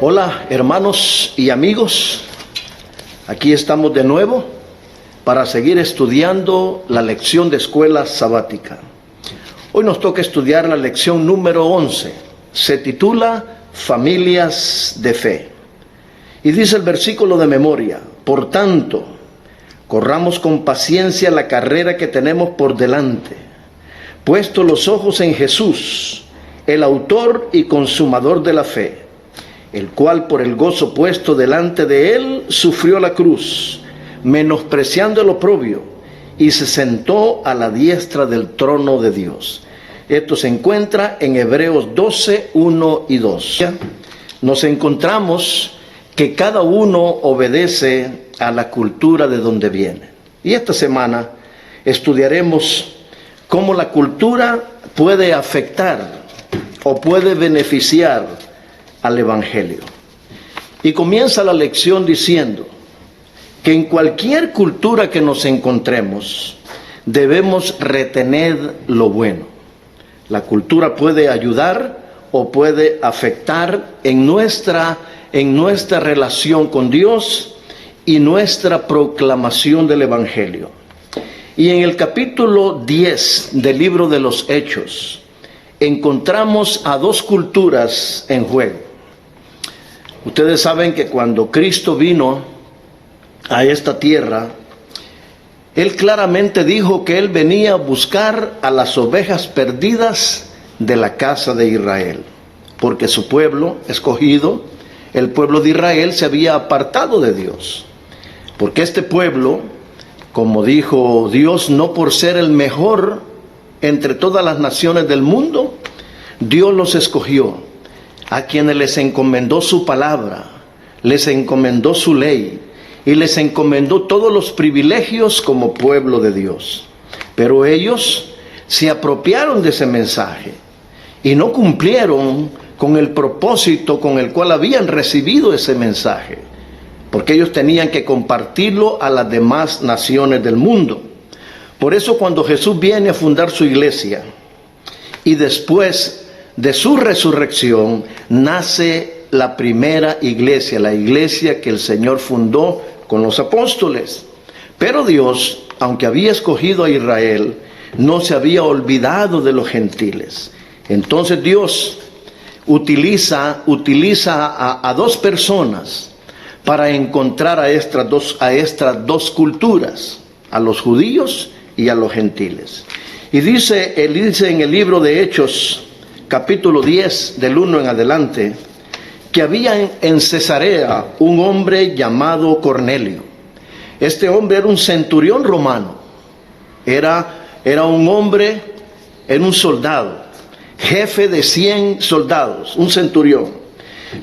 Hola hermanos y amigos, aquí estamos de nuevo para seguir estudiando la lección de escuela sabática. Hoy nos toca estudiar la lección número 11, se titula Familias de Fe. Y dice el versículo de memoria: por tanto, corramos con paciencia la carrera que tenemos por delante, puesto los ojos en Jesús, el autor y consumador de la fe, el cual por el gozo puesto delante de él sufrió la cruz, menospreciando el oprobio, y se sentó a la diestra del trono de Dios. Esto se encuentra en Hebreos 12, 1 y 2. Nos encontramos que cada uno obedece a la cultura de donde viene. Y esta semana estudiaremos cómo la cultura puede afectar o puede beneficiar al Evangelio. Y comienza la lección diciendo que en cualquier cultura que nos encontremos debemos retener lo bueno. La cultura puede ayudar o puede afectar en nuestra relación con Dios y nuestra proclamación del Evangelio. Y en el capítulo 10 del libro de los Hechos encontramos a dos culturas en juego. Ustedes saben que cuando Cristo vino a esta tierra, Él claramente dijo que Él venía a buscar a las ovejas perdidas de la casa de Israel, porque su pueblo escogido, el pueblo de Israel, se había apartado de Dios. Porque este pueblo, como dijo Dios, no por ser el mejor entre todas las naciones del mundo, Dios los escogió, a quienes les encomendó su palabra, les encomendó su ley y les encomendó todos los privilegios como pueblo de Dios. Pero ellos se apropiaron de ese mensaje y no cumplieron con el propósito con el cual habían recibido ese mensaje, porque ellos tenían que compartirlo a las demás naciones del mundo. Por eso cuando Jesús viene a fundar su iglesia y después de su resurrección nace la primera iglesia, la iglesia que el Señor fundó con los apóstoles. Pero Dios, aunque había escogido a Israel, no se había olvidado de los gentiles. Entonces Dios utiliza a dos personas para encontrar a estas dos culturas, a los judíos y a los gentiles. Y dice en el libro de Hechos, capítulo 10, del 1 en adelante, que había en Cesarea un hombre llamado Cornelio. Este hombre era un centurión romano, era un hombre, era un soldado, jefe de 100 soldados, un centurión.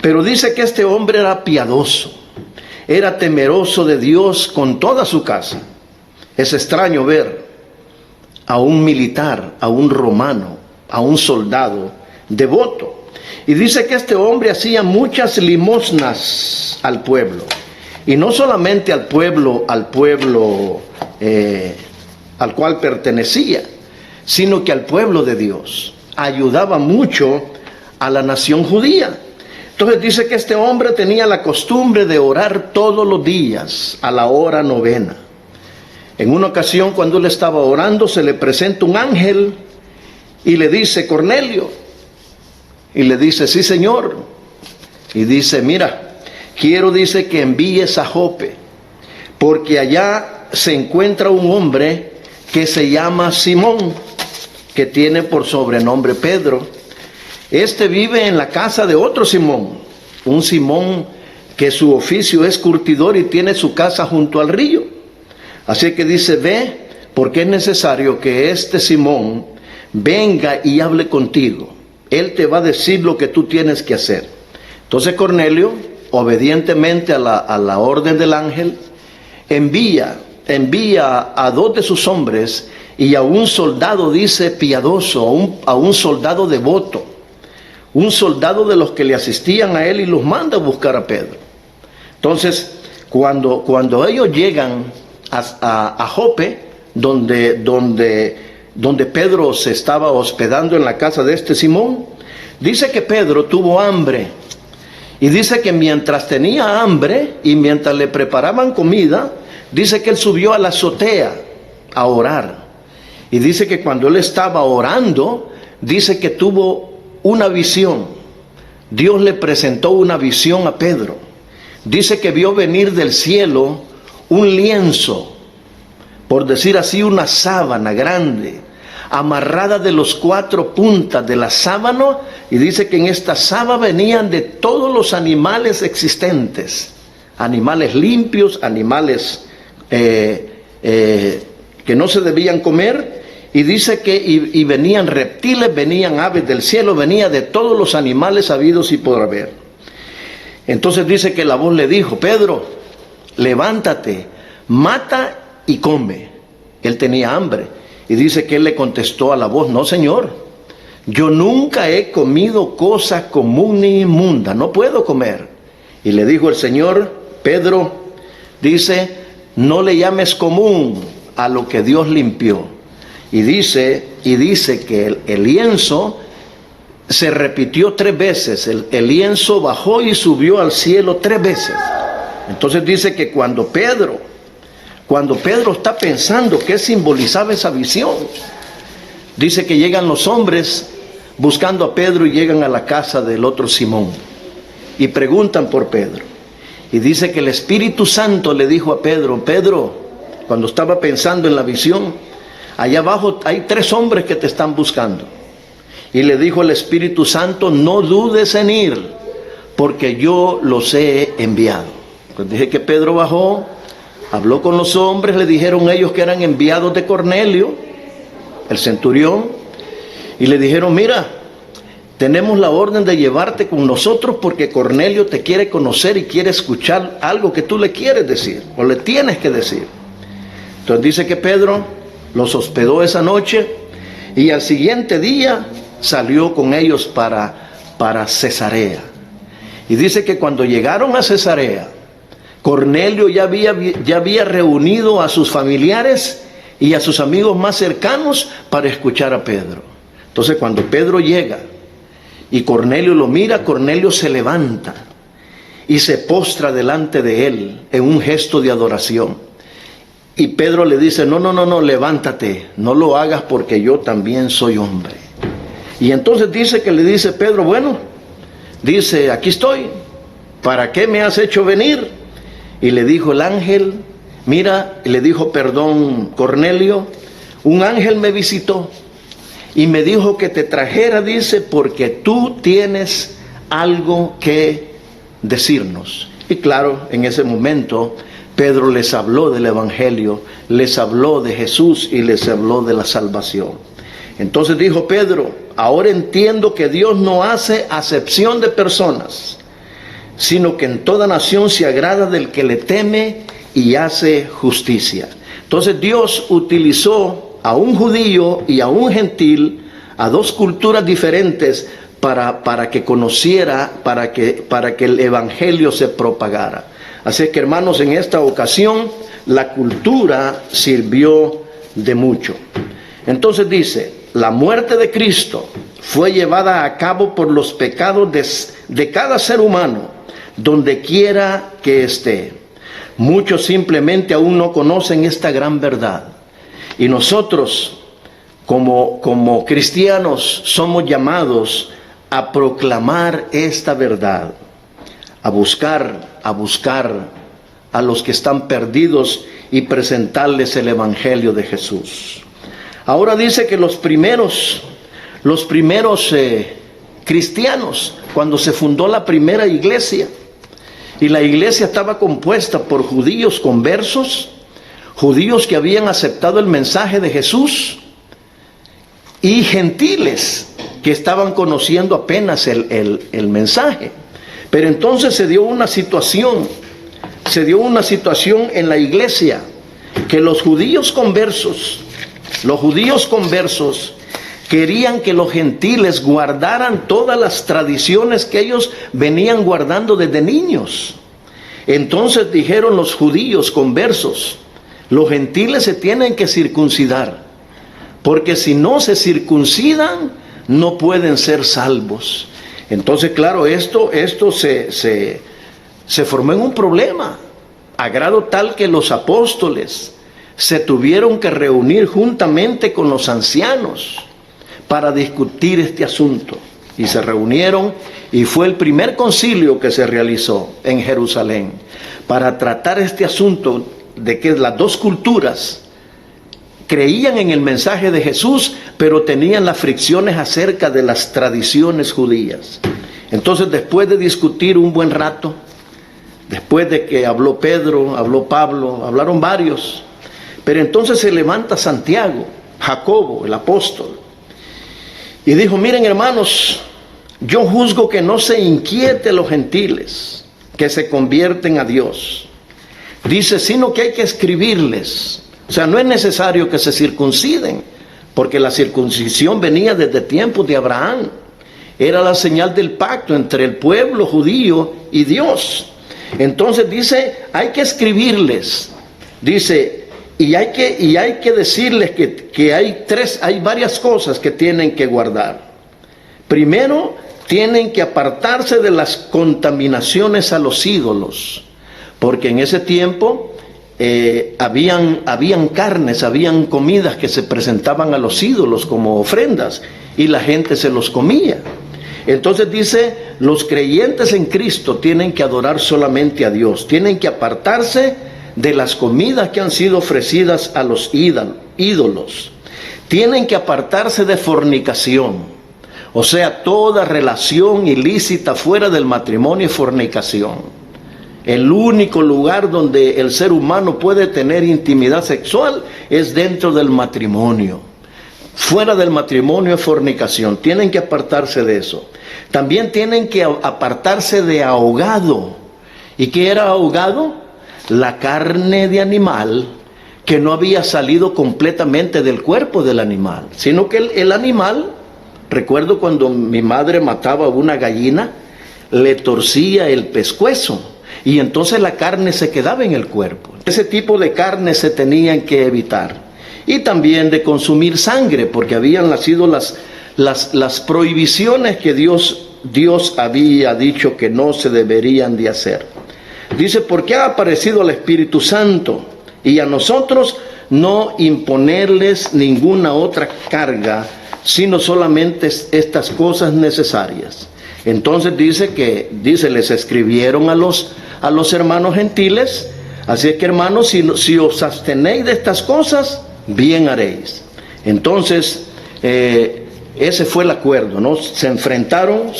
Pero dice que este hombre era piadoso, era temeroso de Dios con toda su casa. Es extraño ver a un militar, a un romano, a un soldado devoto. Y dice que este hombre hacía muchas limosnas al pueblo. Y no solamente al pueblo al cual pertenecía, sino que al pueblo de Dios. Ayudaba mucho a la nación judía. Entonces dice que este hombre tenía la costumbre de orar todos los días a la hora 9. En una ocasión, cuando él estaba orando, se le presenta un ángel y le dice: Cornelio. Y le dice: sí, Señor. Y dice: mira, dice que envíes a Jope, porque allá se encuentra un hombre que se llama Simón, que tiene por sobrenombre Pedro. Este vive en la casa de otro Simón, un Simón que su oficio es curtidor y tiene su casa junto al río. Así que dice: ve, porque es necesario que este Simón venga y hable contigo. Él te va a decir lo que tú tienes que hacer. Entonces Cornelio, obedientemente a la orden del ángel, envía a 2 de sus hombres y a un soldado, dice, piadoso, a un soldado devoto, un soldado de los que le asistían a él, y los manda a buscar a Pedro. Entonces, cuando ellos llegan a Jope, donde Pedro se estaba hospedando en la casa de este Simón, dice que Pedro tuvo hambre Y dice que mientras tenía hambre y mientras le preparaban comida, dice que él subió a la azotea a orar. Y dice que cuando él estaba orando, dice que tuvo una visión. Dios le presentó una visión a Pedro. Dice que vio venir del cielo un lienzo, por decir así, una sábana grande, amarrada de los 4 puntas de la sábana, y dice que en esta sábana venían de todos los animales existentes, animales limpios, animales que no se debían comer, y dice que y venían reptiles, venían aves del cielo, venía de todos los animales habidos y por haber. Entonces dice que la voz le dijo: Pedro, levántate, mata y come. Él tenía hambre. Y dice que él le contestó a la voz: no, Señor, yo nunca he comido cosa común ni inmunda, no puedo comer. Y le dijo el Señor: Pedro, dice, no le llames común a lo que Dios limpió. Y dice que el lienzo se repitió 3 veces. El lienzo bajó y subió al cielo 3 veces. Entonces dice que cuando Pedro está pensando qué simbolizaba esa visión, dice que llegan los hombres buscando a Pedro y llegan a la casa del otro Simón y preguntan por Pedro. Y dice que el Espíritu Santo le dijo a Pedro: Pedro, cuando estaba pensando en la visión, allá abajo hay 3 hombres que te están buscando. Y le dijo el Espíritu Santo: no dudes en ir, porque yo los he enviado. Pues dije que Pedro bajó, habló con los hombres, le dijeron ellos que eran enviados de Cornelio, el centurión, y le dijeron: mira, tenemos la orden de llevarte con nosotros porque Cornelio te quiere conocer y quiere escuchar algo que tú le quieres decir, o le tienes que decir. Entonces dice que Pedro los hospedó esa noche y al siguiente día salió con ellos para Cesarea. Y dice que cuando llegaron a Cesarea, Cornelio ya había reunido a sus familiares y a sus amigos más cercanos para escuchar a Pedro. Entonces cuando Pedro llega y Cornelio lo mira, Cornelio se levanta y se postra delante de él en un gesto de adoración. Y Pedro le dice: no, levántate, no lo hagas porque yo también soy hombre. Y entonces dice que le dice Pedro: bueno, dice, aquí estoy, ¿para qué me has hecho venir? Y le dijo el ángel, mira, le dijo, perdón, Cornelio, un ángel me visitó y me dijo que te trajera, dice, porque tú tienes algo que decirnos. Y claro, en ese momento Pedro les habló del Evangelio, les habló de Jesús y les habló de la salvación. Entonces dijo Pedro: ahora entiendo que Dios no hace acepción de personas, sino que en toda nación se agrada del que le teme y hace justicia. Entonces Dios utilizó a un judío y a un gentil, a 2 culturas diferentes, para que conociera, para que el Evangelio se propagara. Así que, hermanos, en esta ocasión la cultura sirvió de mucho. Entonces dice: la muerte de Cristo fue llevada a cabo por los pecados de cada ser humano, donde quiera que esté. Muchos simplemente aún no conocen esta gran verdad. Y nosotros, como cristianos, somos llamados a proclamar esta verdad, a buscar a los que están perdidos y presentarles el Evangelio de Jesús. Ahora dice que los primeros cristianos, cuando se fundó la primera iglesia, y la iglesia estaba compuesta por judíos conversos, judíos que habían aceptado el mensaje de Jesús, y gentiles que estaban conociendo apenas el mensaje. Pero entonces se dio una situación en la iglesia, que los judíos conversos querían que los gentiles guardaran todas las tradiciones que ellos venían guardando desde niños. Entonces dijeron los judíos conversos: los gentiles se tienen que circuncidar, porque si no se circuncidan no pueden ser salvos. Entonces, claro, esto se formó en un problema, a grado tal que los apóstoles se tuvieron que reunir juntamente con los ancianos para discutir este asunto. Y se reunieron, y fue el primer concilio que se realizó en Jerusalén para tratar este asunto de que las dos culturas creían en el mensaje de Jesús, pero tenían las fricciones acerca de las tradiciones judías. Entonces, después de discutir un buen rato, después de que habló Pedro, habló Pablo, hablaron varios, pero entonces se levanta Santiago, Jacobo, el apóstol, y dijo: miren, hermanos, yo juzgo que no se inquiete los gentiles que se convierten a Dios. Dice, sino que hay que escribirles. O sea, no es necesario que se circunciden, porque la circuncisión venía desde tiempos de Abraham. Era la señal del pacto entre el pueblo judío y Dios. Entonces dice, hay que escribirles. Dice, y hay que decirles que hay varias cosas que tienen que guardar. Primero, tienen que apartarse de las contaminaciones a los ídolos, porque en ese tiempo habían carnes, habían comidas que se presentaban a los ídolos como ofrendas, y la gente se los comía. Entonces dice, los creyentes en Cristo tienen que adorar solamente a Dios, tienen que apartarse de las comidas que han sido ofrecidas a los ídolos, tienen que apartarse de fornicación. O sea, toda relación ilícita fuera del matrimonio es fornicación. El único lugar donde el ser humano puede tener intimidad sexual es dentro del matrimonio. Fuera del matrimonio es fornicación. Tienen que apartarse de eso. También tienen que apartarse de ahogado. ¿Y qué era ahogado? La carne de animal que no había salido completamente del cuerpo del animal, sino que el animal... Recuerdo cuando mi madre mataba una gallina, le torcía el pescuezo y entonces la carne se quedaba en el cuerpo. Ese tipo de carne se tenían que evitar. Y también de consumir sangre, porque habían nacido las prohibiciones que Dios había dicho que no se deberían de hacer. Dice, porque ha aparecido el Espíritu Santo y a nosotros no imponerles ninguna otra carga, sino solamente estas cosas necesarias. Entonces dice, les escribieron a los hermanos gentiles, así es que, hermanos, si os abstenéis de estas cosas, bien haréis. Entonces, ese fue el acuerdo, ¿no? Se enfrentaron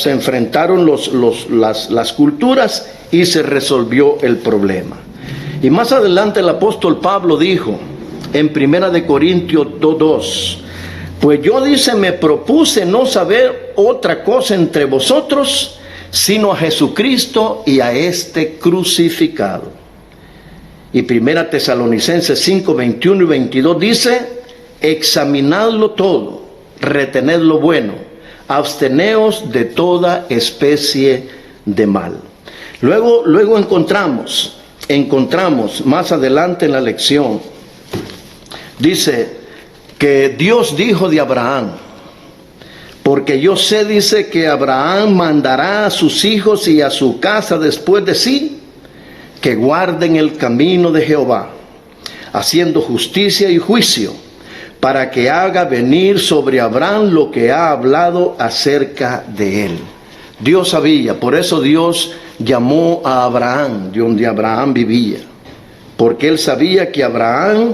las culturas y se resolvió el problema. Y más adelante el apóstol Pablo dijo, en 1 Corintios 2:2, pues yo, dice, me propuse no saber otra cosa entre vosotros, sino a Jesucristo y a este crucificado. Y 1 Tesalonicenses 5, 21 y 22 dice, examinadlo todo, retened lo bueno, absteneos de toda especie de mal. Luego encontramos más adelante en la lección, dice que Dios dijo de Abraham, porque yo sé, dice, que Abraham mandará a sus hijos y a su casa después de sí, que guarden el camino de Jehová, haciendo justicia y juicio, para que haga venir sobre Abraham lo que ha hablado acerca de él. Dios sabía, por eso Dios llamó a Abraham de donde Abraham vivía, porque él sabía que Abraham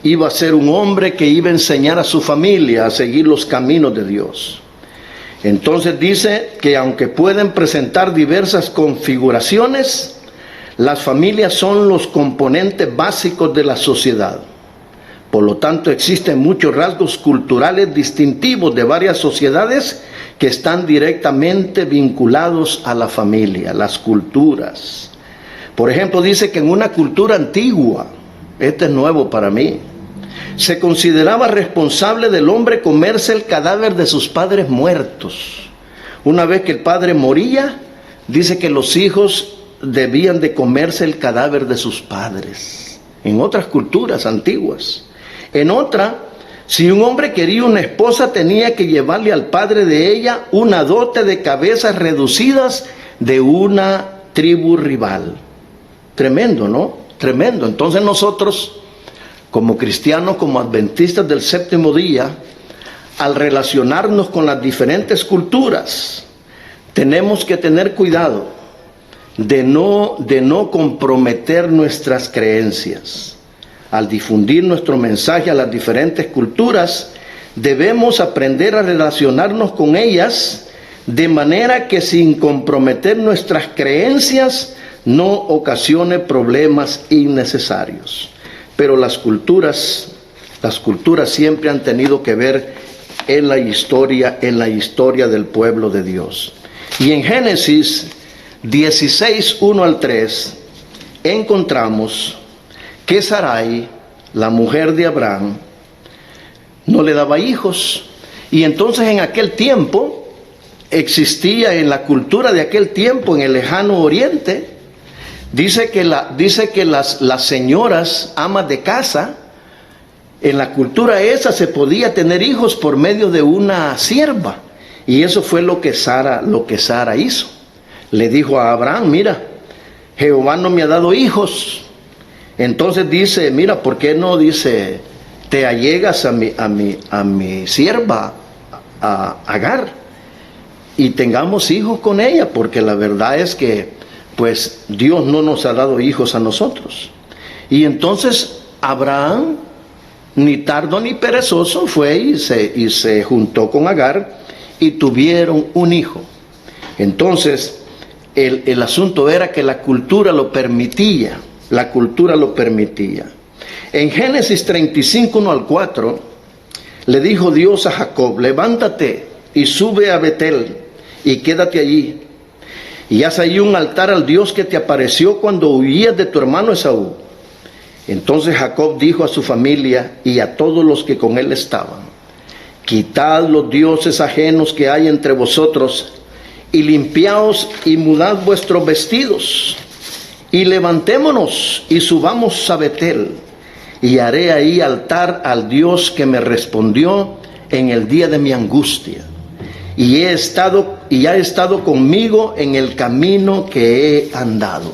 iba a ser un hombre que iba a enseñar a su familia a seguir los caminos de Dios. Entonces dice que aunque pueden presentar diversas configuraciones, las familias son los componentes básicos de la sociedad. Por lo tanto, existen muchos rasgos culturales distintivos de varias sociedades que están directamente vinculados a la familia, las culturas. Por ejemplo, dice que en una cultura antigua, este es nuevo para mí, se consideraba responsable del hombre comerse el cadáver de sus padres muertos. Una vez que el padre moría, dice que los hijos debían de comerse el cadáver de sus padres. En otras culturas antiguas. En otra, Si un hombre quería una esposa, tenía que llevarle al padre de ella una dote de cabezas reducidas de una tribu rival. Tremendo, ¿no? Tremendo. Entonces nosotros, como cristianos, como adventistas del séptimo día, al relacionarnos con las diferentes culturas, tenemos que tener cuidado de no comprometer nuestras creencias. Al difundir nuestro mensaje a las diferentes culturas, debemos aprender a relacionarnos con ellas de manera que sin comprometer nuestras creencias no ocasione problemas innecesarios. Pero las culturas siempre han tenido que ver en la historia del pueblo de Dios. Y en Génesis 16, 1 al 3, encontramos que Sarai, la mujer de Abraham, no le daba hijos. Y entonces en aquel tiempo existía, en la cultura de aquel tiempo, en el lejano oriente, dice que las señoras amas de casa, en la cultura esa se podía tener hijos por medio de una sierva. Y eso fue lo que Sara hizo. Le dijo a Abraham: mira, Jehová no me ha dado hijos. Entonces dice: mira, ¿por qué no, dice, te allegas a mi sierva, a Agar, y tengamos hijos con ella? Porque la verdad es que, pues, Dios no nos ha dado hijos a nosotros. Y entonces Abraham, ni tardo ni perezoso, fue y se juntó con Agar y tuvieron un hijo. Entonces, el asunto era que la cultura lo permitía. La cultura lo permitía. En Génesis 35, 1 al 4, le dijo Dios a Jacob: levántate y sube a Betel y quédate allí, y haz allí un altar al Dios que te apareció cuando huías de tu hermano Esaú. Entonces Jacob dijo a su familia y a todos los que con él estaban: quitad los dioses ajenos que hay entre vosotros, y limpiaos y mudad vuestros vestidos, y levantémonos y subamos a Betel, y haré ahí altar al Dios que me respondió en el día de mi angustia, y ha estado conmigo en el camino que he andado.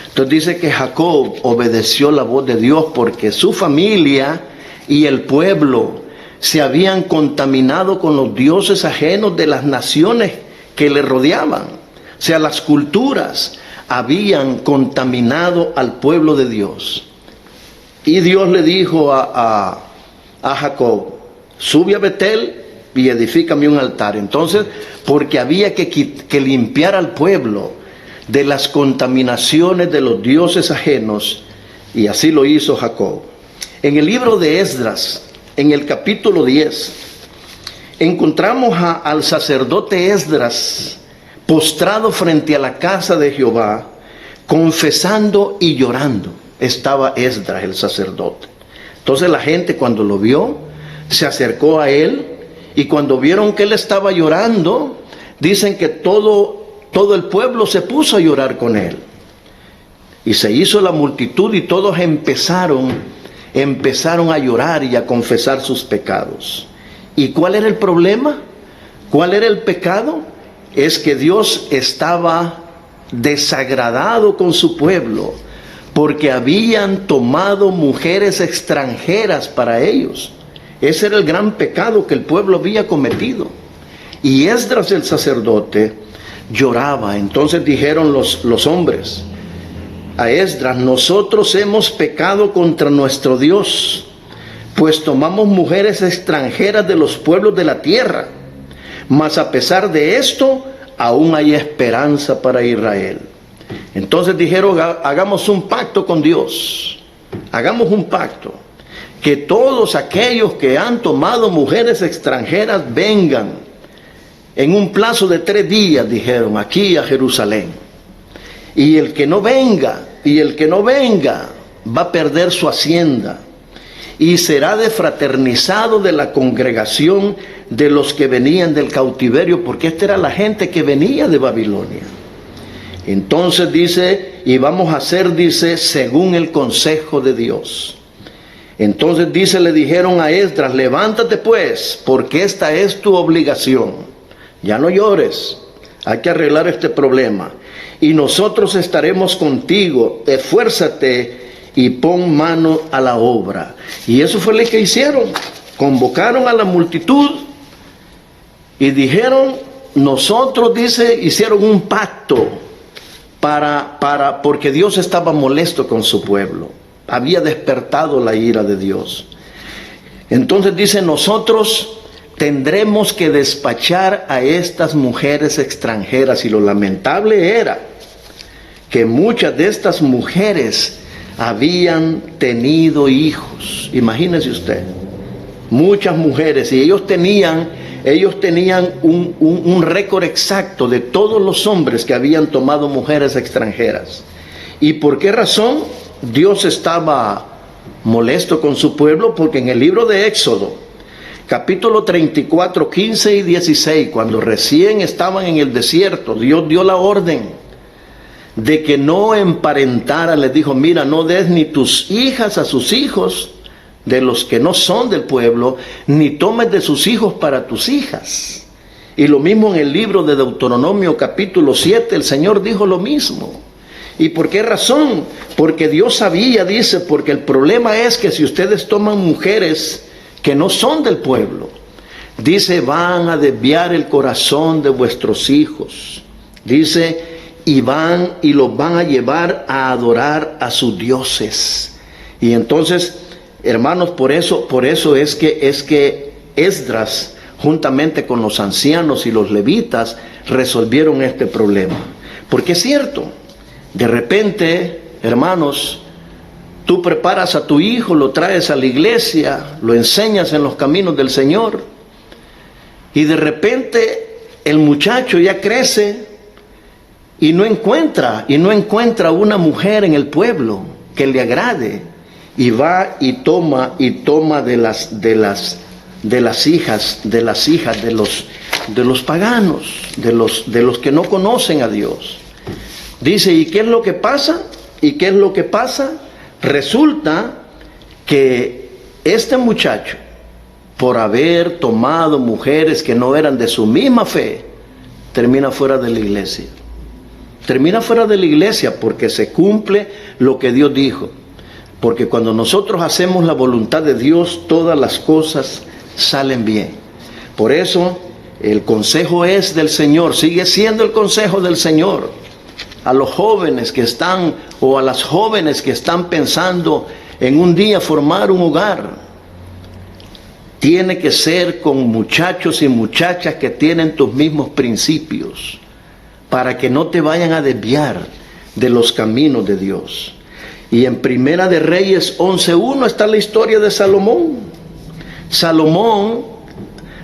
Entonces dice que Jacob obedeció la voz de Dios, porque su familia y el pueblo se habían contaminado con los dioses ajenos de las naciones que le rodeaban. O sea, las culturas habían contaminado al pueblo de Dios. Y Dios le dijo a Jacob: sube a Betel y edifícame un altar. Entonces, porque había que limpiar al pueblo de las contaminaciones de los dioses ajenos, y así lo hizo Jacob. En el libro de Esdras, en el capítulo 10, encontramos al sacerdote Esdras postrado frente a la casa de Jehová, confesando y llorando. Estaba Esdras, el sacerdote. Entonces la gente, cuando lo vio, se acercó a él, y cuando vieron que él estaba llorando, dicen que todo el pueblo se puso a llorar con él. Y se hizo la multitud, y todos empezaron a llorar y a confesar sus pecados. ¿Y cuál era el problema? ¿Cuál era el pecado? Es que Dios estaba desagradado con su pueblo, porque habían tomado mujeres extranjeras para ellos. Ese era el gran pecado que el pueblo había cometido. Y Esdras, el sacerdote, lloraba. Entonces dijeron los hombres a Esdras: nosotros hemos pecado contra nuestro Dios, pues tomamos mujeres extranjeras de los pueblos de la tierra. Mas a pesar de esto, aún hay esperanza para Israel. Entonces dijeron: hagamos un pacto con Dios. Hagamos un pacto. Que todos aquellos que han tomado mujeres extranjeras vengan en un plazo de 3 días, dijeron, aquí a Jerusalén. Y el que no venga va a perder su hacienda, y será defraternizado de la congregación de los que venían del cautiverio, porque esta era la gente que venía de Babilonia. Entonces dice: y vamos a hacer, dice, según el consejo de Dios. Entonces dice, le dijeron a Esdras, levántate pues, porque esta es tu obligación. Ya no llores, hay que arreglar este problema. Y nosotros estaremos contigo, esfuérzate y pon mano a la obra. Y eso fue lo que hicieron. Convocaron a la multitud y dijeron, nosotros, dice, hicieron un pacto porque Dios estaba molesto con su pueblo. Había despertado la ira de Dios. Entonces dice, nosotros tendremos que despachar a estas mujeres extranjeras. Y lo lamentable era que muchas de estas mujeres habían tenido hijos. Imagínese usted, muchas mujeres, y ellos tenían un récord exacto de todos los hombres que habían tomado mujeres extranjeras. ¿Y por qué razón? Dios estaba molesto con su pueblo, porque en el libro de Éxodo, capítulo 34, 15 y 16, cuando recién estaban en el desierto, Dios dio la orden de que no emparentara. Les dijo, mira, no des ni tus hijas a sus hijos de los que no son del pueblo, ni tomes de sus hijos para tus hijas. Y lo mismo en el libro de Deuteronomio capítulo 7, el Señor dijo lo mismo. ¿Y por qué razón? Porque Dios sabía, dice, porque el problema es que si ustedes toman mujeres que no son del pueblo, dice, van a desviar el corazón de vuestros hijos. Dice, y los van a llevar a adorar a sus dioses. Y entonces, hermanos, por eso es que Esdras, juntamente con los ancianos y los levitas, resolvieron este problema. Porque es cierto, de repente, hermanos, tú preparas a tu hijo, lo traes a la iglesia, lo enseñas en los caminos del Señor, y de repente el muchacho ya crece y no encuentra una mujer en el pueblo que le agrade, y va y toma de las hijas de los paganos, de los que no conocen a Dios. Dice, ¿y qué es lo que pasa? Resulta que este muchacho, por haber tomado mujeres que no eran de su misma fe, termina fuera de la iglesia. Termina fuera de la iglesia porque se cumple lo que Dios dijo. Porque cuando nosotros hacemos la voluntad de Dios, todas las cosas salen bien. Por eso, el consejo es del Señor, sigue siendo el consejo del Señor. A los jóvenes que están, o a las jóvenes que están pensando en un día formar un hogar, tiene que ser con muchachos y muchachas que tienen tus mismos principios, para que no te vayan a desviar de los caminos de Dios. Y en Primera de Reyes 11:1 está la historia de Salomón. Salomón,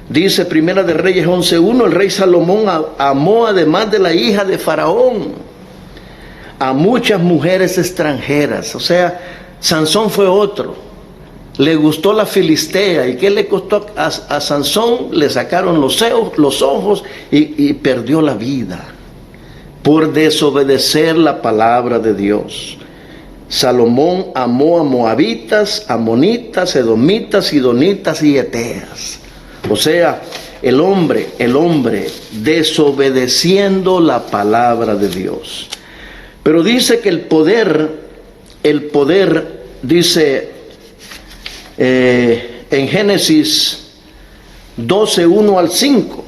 dice Primera de Reyes 11:1, el rey Salomón amó, además de la hija de Faraón, a muchas mujeres extranjeras. O sea, Sansón fue otro. Le gustó la filistea. ¿Y qué le costó a Sansón? Le sacaron los ojos y perdió la vida por desobedecer la palabra de Dios. Salomón amó a moabitas, amonitas, edomitas, sidonitas y eteas. O sea, el hombre desobedeciendo la palabra de Dios. Pero dice que el poder dice en Génesis 12:1 al 5,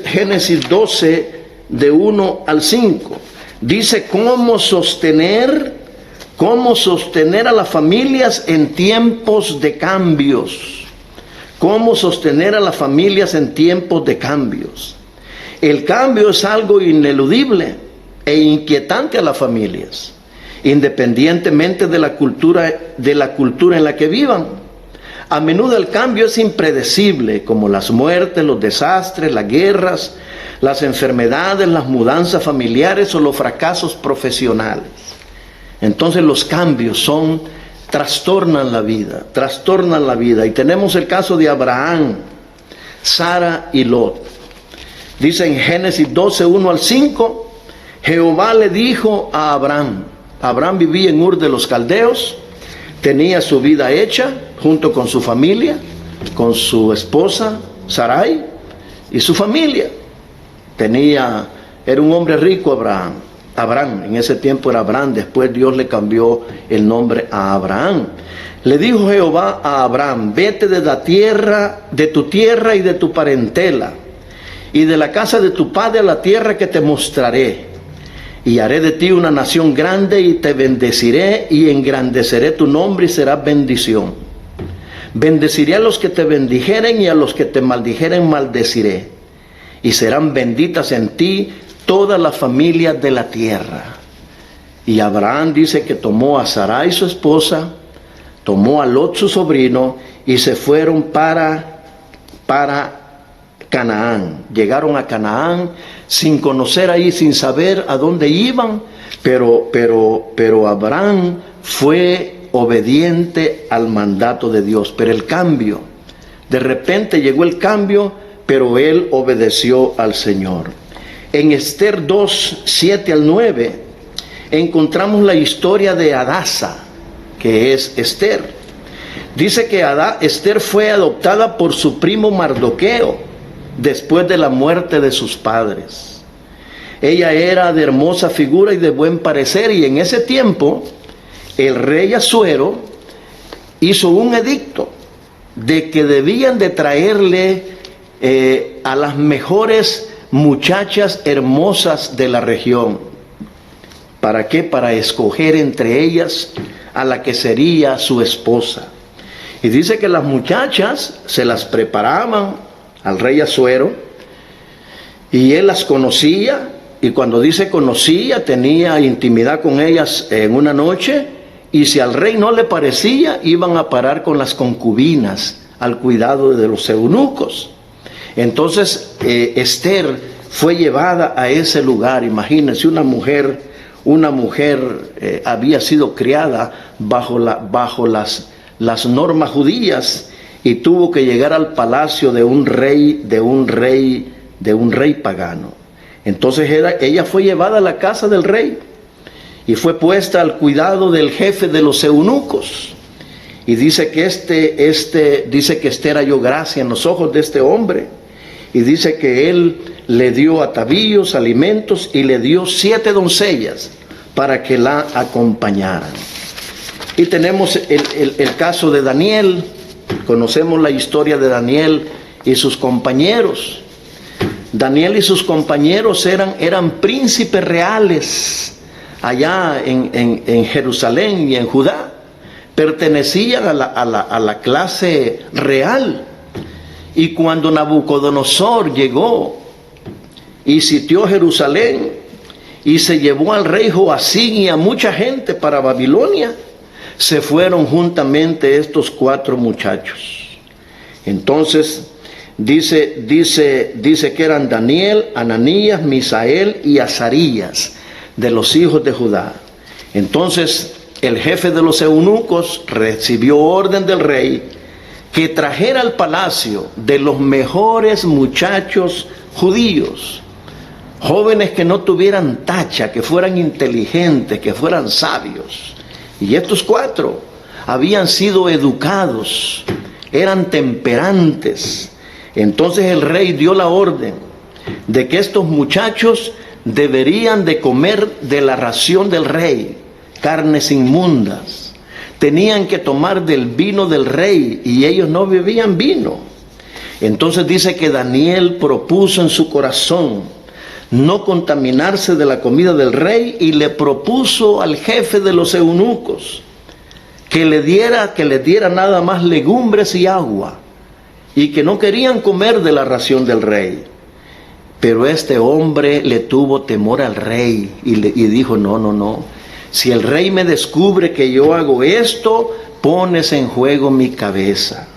Génesis 12 de 1 al 5, dice cómo sostener a las familias en tiempos de cambios. Cómo sostener a las familias en tiempos de cambios. El cambio es algo ineludible e inquietante a las familias, independientemente de la cultura en la que vivan. A menudo el cambio es impredecible, como las muertes, los desastres, las guerras, las enfermedades, las mudanzas familiares o los fracasos profesionales. Entonces los cambios trastornan la vida. Y tenemos el caso de Abraham, Sara y Lot. Dice en Génesis 12:1 al 5, Jehová le dijo a Abraham vivía en Ur de los Caldeos, tenía su vida hecha junto con su familia, con su esposa Sarai y su familia. Era un hombre rico, Abraham, en ese tiempo era Abraham, después Dios le cambió el nombre a Abraham. Le dijo Jehová a Abraham: vete de la tierra, de tu tierra y de tu parentela, y de la casa de tu padre a la tierra que te mostraré. Y haré de ti una nación grande, y te bendeciré, y engrandeceré tu nombre, y serás bendición. Bendeciré a los que te bendijeren, y a los que te maldijeren maldeciré. Y serán benditas en ti todas las familias de la tierra. Y Abraham dice que tomó a Sarai su esposa, tomó a Lot su sobrino, y se fueron para Canaán. Llegaron a Canaán sin conocer ahí, sin saber a dónde iban, pero Abraham fue obediente al mandato de Dios. Pero el cambio, de repente llegó el cambio, pero él obedeció al Señor. En Esther 2, 7 al 9, encontramos la historia de Hadasa, que es Esther. Dice que Esther fue adoptada por su primo Mardoqueo, después de la muerte de sus padres. Ella era de hermosa figura y de buen parecer, y en ese tiempo el rey Asuero hizo un edicto de que debían de traerle a las mejores muchachas hermosas de la región. ¿Para qué? Para escoger entre ellas a la que sería su esposa. Y dice que las muchachas se las preparaban al rey Asuero, y él las conocía, y cuando dice conocía, tenía intimidad con ellas en una noche, y si al rey no le parecía, iban a parar con las concubinas al cuidado de los eunucos. Entonces Esther fue llevada a ese lugar. Imagínense, una mujer había sido criada bajo las normas judías, y tuvo que llegar al palacio de un rey pagano. Entonces ella fue llevada a la casa del rey y fue puesta al cuidado del jefe de los eunucos. Y dice que dice que Esther halló gracia en los ojos de este hombre, y dice que él le dio atavíos, alimentos, y le dio 7 doncellas para que la acompañaran. Y tenemos el caso de Daniel. Conocemos la historia de Daniel y sus compañeros. Daniel y sus compañeros eran príncipes reales allá en Jerusalén y en Judá. Pertenecían a la clase real. Y cuando Nabucodonosor llegó y sitió Jerusalén y se llevó al rey Joacín y a mucha gente para Babilonia, se fueron juntamente estos 4 muchachos. Entonces dice que eran Daniel, Ananías, Misael y Azarías, de los hijos de Judá. Entonces el jefe de los eunucos recibió orden del rey que trajera al palacio de los mejores muchachos judíos, jóvenes que no tuvieran tacha, que fueran inteligentes, que fueran sabios. Y estos 4 habían sido educados, eran temperantes. Entonces el rey dio la orden de que estos muchachos deberían de comer de la ración del rey, carnes inmundas. Tenían que tomar del vino del rey, y ellos no bebían vino. Entonces dice que Daniel propuso en su corazón no contaminarse de la comida del rey, y le propuso al jefe de los eunucos que le diera nada más legumbres y agua, y que no querían comer de la ración del rey. Pero este hombre le tuvo temor al rey y dijo: no, si el rey me descubre que yo hago esto, pones en juego mi cabeza.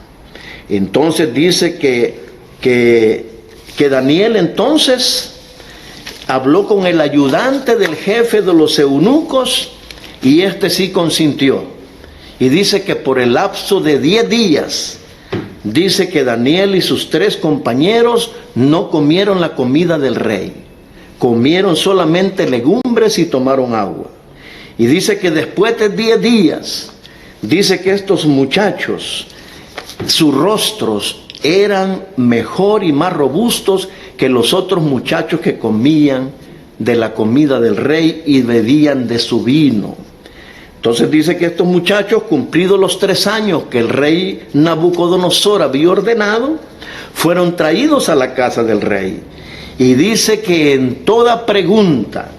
Entonces dice que Daniel entonces habló con el ayudante del jefe de los eunucos, y este sí consintió. Y dice que por el lapso de 10 días, dice que Daniel y sus 3 compañeros no comieron la comida del rey. Comieron solamente legumbres y tomaron agua. Y dice que después de 10 días, dice que estos muchachos, sus rostros eran mejor y más robustos que los otros muchachos que comían de la comida del rey y bebían de su vino. Entonces dice que estos muchachos, cumplidos los 3 años que el rey Nabucodonosor había ordenado, fueron traídos a la casa del rey. Y dice que en toda pregunta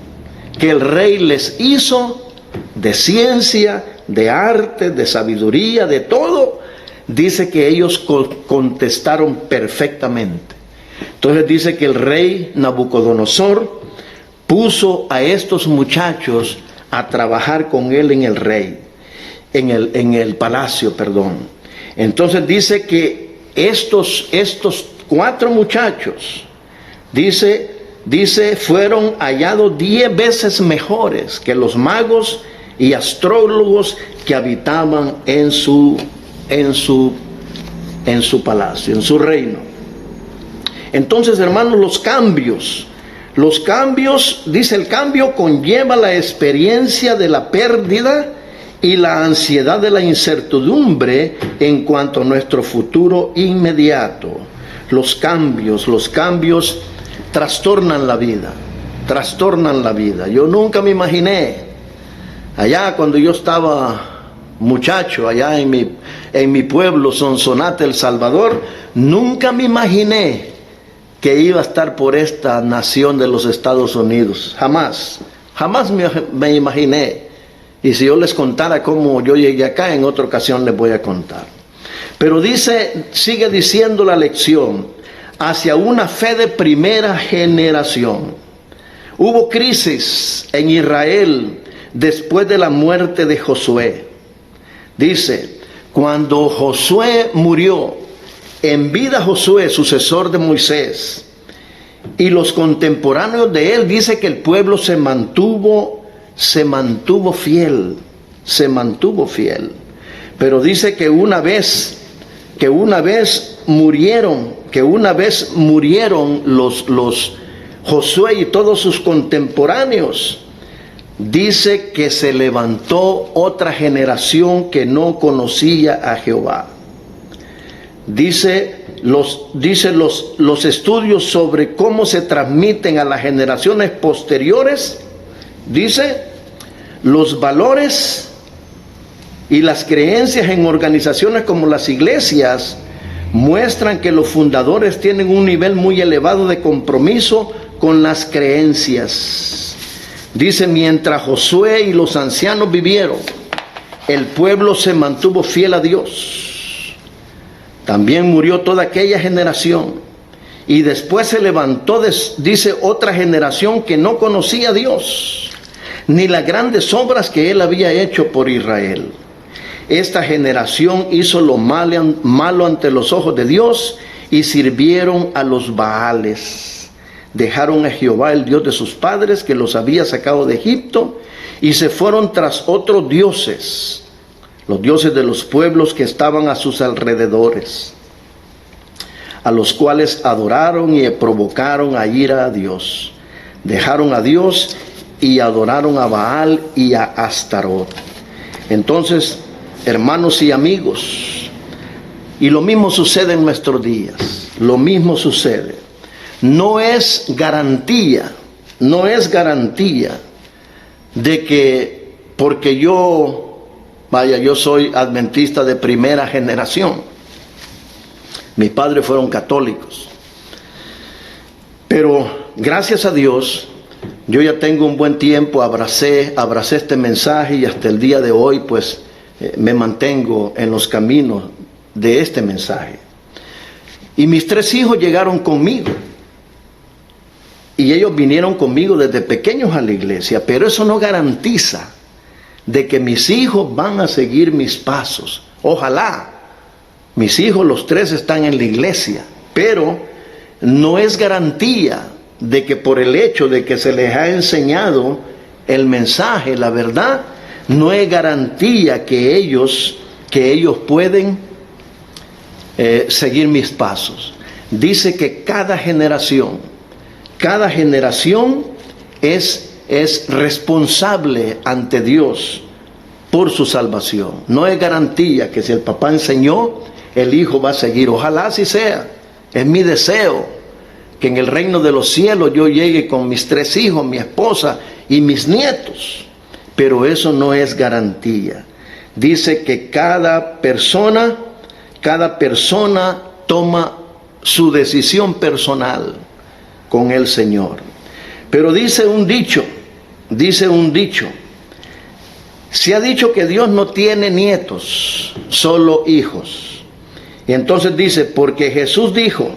que el rey les hizo, de ciencia, de arte, de sabiduría, de todo, dice que ellos contestaron perfectamente. Entonces dice que el rey Nabucodonosor puso a estos muchachos a trabajar con él en el palacio, perdón. Entonces dice que estos 4 muchachos, dice, fueron hallados 10 veces mejores que los magos y astrólogos que habitaban en su palacio, en su reino. Entonces, hermanos, los cambios, dice, el cambio conlleva la experiencia de la pérdida y la ansiedad de la incertidumbre en cuanto a nuestro futuro inmediato. Los cambios trastornan la vida. Yo nunca me imaginé, allá cuando yo estaba muchacho, allá en mi pueblo, Sonsonate, El Salvador, nunca me imaginé que iba a estar por esta nación de los Estados Unidos. Jamás me imaginé. Y si yo les contara cómo yo llegué acá, en otra ocasión les voy a contar. Pero sigue diciendo la lección, hacia una fe de primera generación. Hubo crisis en Israel después de la muerte de Josué. Dice, cuando Josué murió, en vida Josué, sucesor de Moisés, y los contemporáneos de él, dice que el pueblo se mantuvo fiel. Pero dice que una vez murieron los Josué y todos sus contemporáneos. Dice que se levantó otra generación que no conocía a Jehová. Dice los estudios sobre cómo se transmiten a las generaciones posteriores, dice, los valores y las creencias en organizaciones como las iglesias muestran que los fundadores tienen un nivel muy elevado de compromiso con las creencias. Dice, mientras Josué y los ancianos vivieron, el pueblo se mantuvo fiel a Dios. También murió toda aquella generación. Y después se levantó, dice, otra generación que no conocía a Dios, ni las grandes obras que Él había hecho por Israel. Esta generación hizo lo malo ante los ojos de Dios y sirvieron a los Baales. Dejaron a Jehová, el Dios de sus padres, que los había sacado de Egipto, y se fueron tras otros dioses, los dioses de los pueblos que estaban a sus alrededores, a los cuales adoraron y provocaron a ira a Dios. Dejaron a Dios y adoraron a Baal y a Astarot. Entonces, hermanos y amigos, y lo mismo sucede en nuestros días, lo mismo sucede. No es garantía de que porque yo soy adventista de primera generación. Mis padres fueron católicos. Pero gracias a Dios, yo ya tengo un buen tiempo, abracé este mensaje y hasta el día de hoy pues me mantengo en los caminos de este mensaje. Y mis 3 hijos llegaron conmigo. Y ellos vinieron conmigo desde pequeños a la iglesia, pero eso no garantiza de que mis hijos van a seguir mis pasos. Ojalá. Mis hijos, los 3, están en la iglesia, pero no es garantía de que por el hecho de que se les ha enseñado el mensaje, la verdad, no es garantía que ellos pueden seguir mis pasos. Dice que cada generación es responsable ante Dios por su salvación. No es garantía que si el papá enseñó, el hijo va a seguir. Ojalá así sea. Es mi deseo que en el reino de los cielos yo llegue con mis 3 hijos, mi esposa y mis nietos. Pero eso no es garantía. Dice que cada persona toma su decisión personal con el Señor. Pero dice un dicho, se ha dicho que Dios no tiene nietos, solo hijos. Y entonces dice, porque Jesús dijo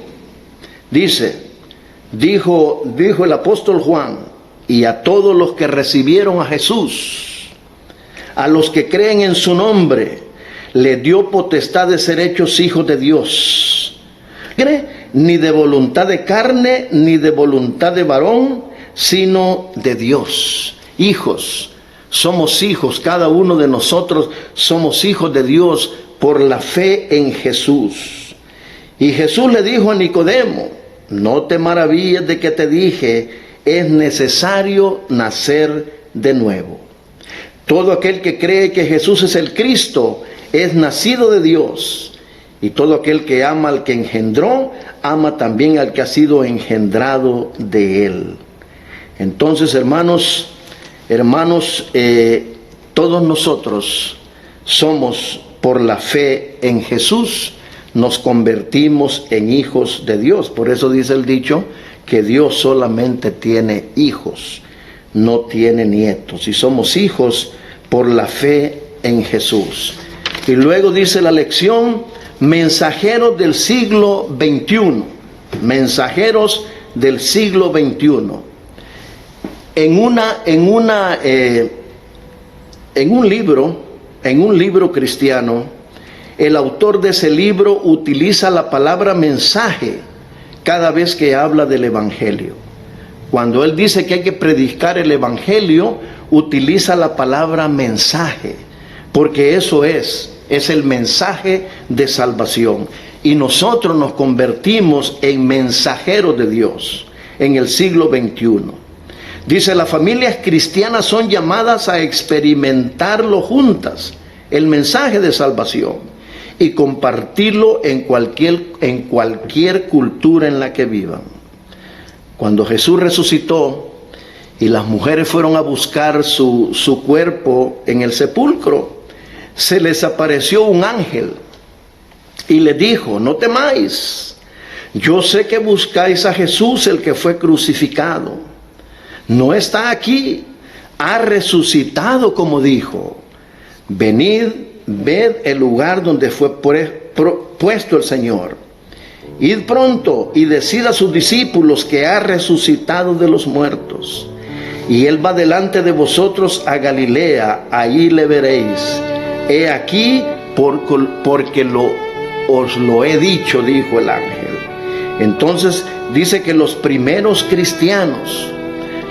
el apóstol Juan, y a todos los que recibieron a Jesús, a los que creen en su nombre, le dio potestad de ser hechos hijos de Dios. ¿Cree? Ni de voluntad de carne, ni de voluntad de varón, sino de Dios. Hijos, somos hijos, cada uno de nosotros somos hijos de Dios por la fe en Jesús. Y Jesús le dijo a Nicodemo, no te maravilles de que te dije, es necesario nacer de nuevo. Todo aquel que cree que Jesús es el Cristo, es nacido de Dios. Y todo aquel que ama al que engendró, ama también al que ha sido engendrado de él. Entonces, hermanos, todos nosotros somos, por la fe en Jesús, nos convertimos en hijos de Dios. Por eso dice el dicho que Dios solamente tiene hijos, no tiene nietos. Y somos hijos por la fe en Jesús. Y luego dice la lección, mensajeros del siglo XXI. Mensajeros del siglo XXI. En un libro cristiano, el autor de ese libro utiliza la palabra mensaje cada vez que habla del evangelio. Cuando él dice que hay que predicar el evangelio, utiliza la palabra mensaje, porque eso es el mensaje de salvación. Y nosotros nos convertimos en mensajeros de Dios en el siglo XXI. Dice, las familias cristianas son llamadas a experimentarlo juntas, el mensaje de salvación, y compartirlo en cualquier cultura en la que vivan. Cuando Jesús resucitó y las mujeres fueron a buscar su cuerpo en el sepulcro, se les apareció un ángel y les dijo, no temáis, yo sé que buscáis a Jesús, el que fue crucificado. No está aquí, ha resucitado como dijo. Venid, ved el lugar donde fue puesto el Señor. Id pronto y decid a sus discípulos que ha resucitado de los muertos. Y él va delante de vosotros a Galilea, allí le veréis. He aquí, porque os lo he dicho, dijo el ángel. Entonces dice que los primeros cristianos,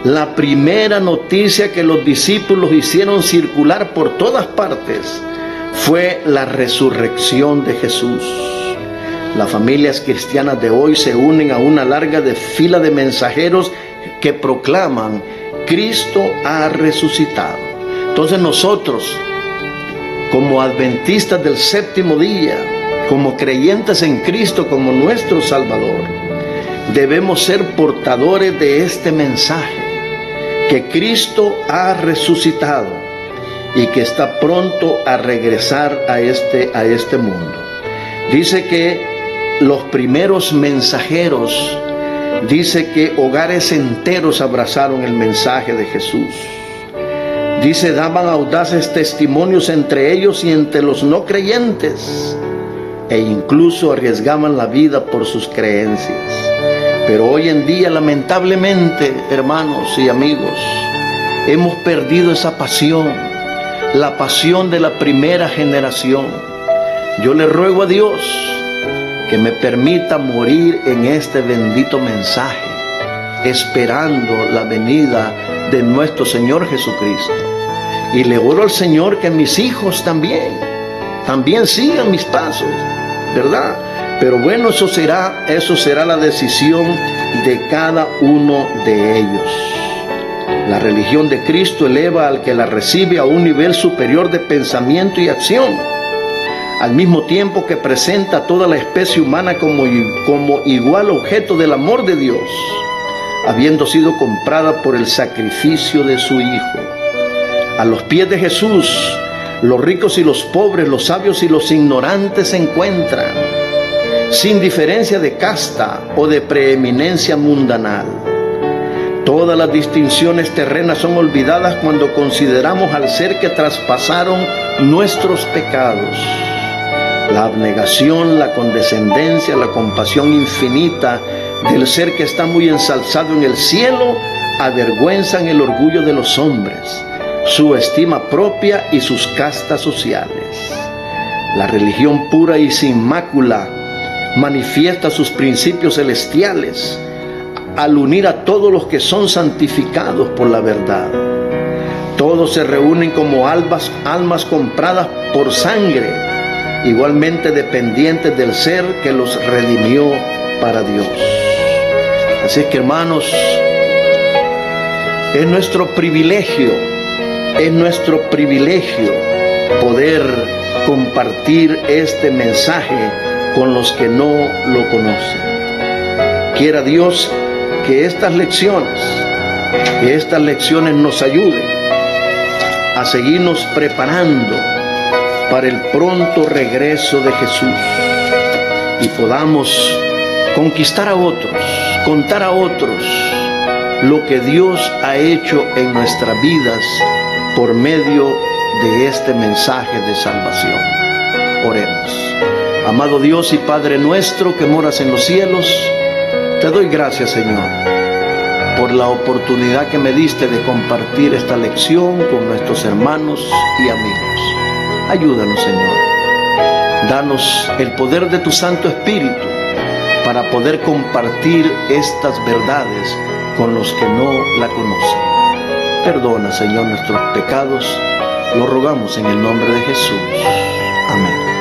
la primera noticia que los discípulos hicieron circular por todas partes fue la resurrección de Jesús. Las familias cristianas de hoy se unen a una larga fila de mensajeros que proclaman, Cristo ha resucitado. Entonces nosotros, como adventistas del séptimo día, como creyentes en Cristo como nuestro Salvador, debemos ser portadores de este mensaje, que Cristo ha resucitado y que está pronto a regresar a este mundo. Dice que los primeros mensajeros, dice que hogares enteros abrazaron el mensaje de Jesús. Dice, daban audaces testimonios entre ellos y entre los no creyentes, e incluso arriesgaban la vida por sus creencias. Pero hoy en día, lamentablemente, hermanos y amigos, hemos perdido esa pasión, la pasión de la primera generación. Yo le ruego a Dios que me permita morir en este bendito mensaje, esperando la venida de nuestro Señor Jesucristo. Y le oro al Señor que mis hijos también sigan mis pasos, ¿verdad? Pero bueno, eso será la decisión de cada uno de ellos. La religión de Cristo eleva al que la recibe a un nivel superior de pensamiento y acción, al mismo tiempo que presenta a toda la especie humana como igual objeto del amor de Dios, habiendo sido comprada por el sacrificio de su Hijo. A los pies de Jesús, los ricos y los pobres, los sabios y los ignorantes se encuentran, sin diferencia de casta o de preeminencia mundanal. Todas las distinciones terrenas son olvidadas cuando consideramos al ser que traspasaron nuestros pecados. La abnegación, la condescendencia, la compasión infinita del ser que está muy ensalzado en el cielo avergüenzan el orgullo de los hombres, su estima propia y sus castas sociales. La religión pura y sin mácula manifiesta sus principios celestiales al unir a todos los que son santificados por la verdad. Todos se reúnen como almas compradas por sangre, igualmente dependientes del ser que los redimió para Dios. Así es que, hermanos, es nuestro privilegio poder compartir este mensaje con los que no lo conocen. Quiera Dios que estas lecciones nos ayuden a seguirnos preparando para el pronto regreso de Jesús y podamos conquistar a otros, contar a otros lo que Dios ha hecho en nuestras vidas por medio de este mensaje de salvación. Oremos. Amado Dios y Padre nuestro que moras en los cielos, te doy gracias, Señor, por la oportunidad que me diste de compartir esta lección con nuestros hermanos y amigos. Ayúdanos, Señor. Danos el poder de tu Santo Espíritu para poder compartir estas verdades con los que no la conocen. Perdona, Señor, nuestros pecados. Lo rogamos en el nombre de Jesús. Amén.